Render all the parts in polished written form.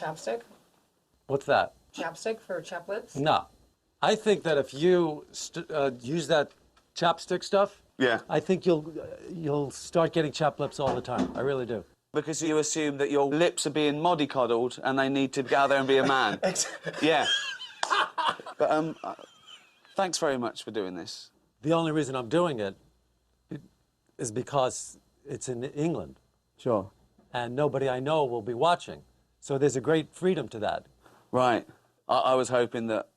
chapstick? What's that? Chapstick for chap lips? No. I think that if you use that chapstick stuff, Yeah. I think you'll start getting chapped lips all the time. I really do. Because you assume that your lips are being mollycoddled and they need to go out there and be a man. Yeah. But thanks very much for doing this. The only reason I'm doing it is because it's in England. Sure. And nobody I know will be watching. So there's a great freedom to that. Right. I was hoping that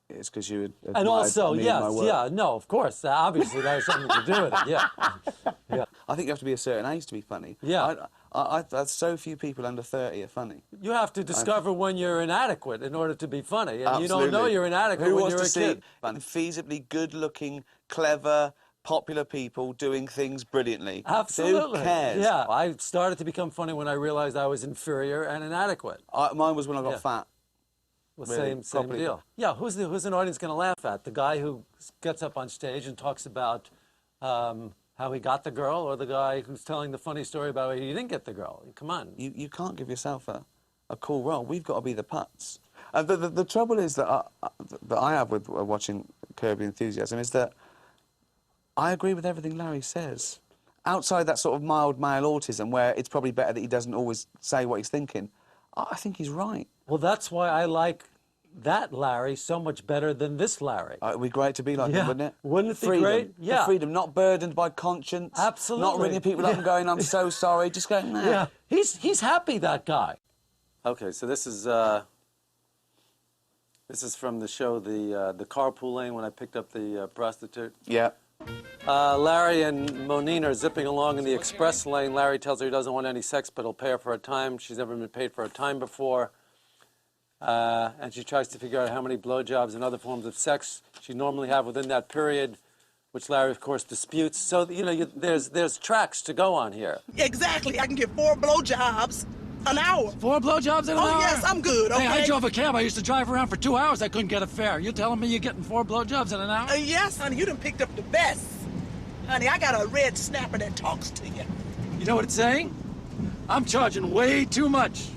it's because you had And also, me yes, and my work. yeah, no, of course. Obviously, that has something to do with it, yeah. Yeah. I think you have to be a certain age to be funny. Yeah. So few people under 30 are funny. You have to discover when you're inadequate in order to be funny. And Absolutely. you don't know you're inadequate Who when wants you're a to kid. see feasibly good-looking, clever, popular people doing things brilliantly? Absolutely. Who cares? Yeah, I started to become funny when I realized I was inferior and inadequate. Mine was when I got fat. Well, Really, same properly. deal. Yeah, who's an audience going to laugh at? The guy who gets up on stage and talks about how he got the girl, or the guy who's telling the funny story about how he didn't get the girl? Come on. You can't give yourself a cool role. We've got to be the putz. The trouble is that I have with watching Curb Your Enthusiasm is that I agree with everything Larry says. Outside that sort of mild male autism, where it's probably better that he doesn't always say what he's thinking, I think he's right. Well, that's why I like that Larry so much better than this Larry. It'd be great to be like him, wouldn't it? Wouldn't it be freedom. great? Yeah. The freedom, not burdened by conscience. Absolutely. Not ringing people up and going, I'm so sorry. Just going, nah. Yeah, he's happy, that guy. Okay, so this is from the show, the carpool lane, when I picked up the prostitute. Yeah. Larry and Monine are zipping along in the express lane. Larry tells her he doesn't want any sex, but he'll pay her for a time. She's never been paid for a time before. And she tries to figure out how many blowjobs and other forms of sex she'd normally have within that period, which Larry, of course, disputes. So, you know, there's tracks to go on here. Exactly. I can get 4 blowjobs an hour. 4 blowjobs in an hour? Oh, yes, I'm good, okay? Hey, I drove a cab. I used to drive around for 2 hours. I couldn't get a fare. You telling me you're getting 4 blowjobs in an hour? Yes, honey, you done picked up the best. Honey, I got a red snapper that talks to you. You know what it's saying? I'm charging way too much.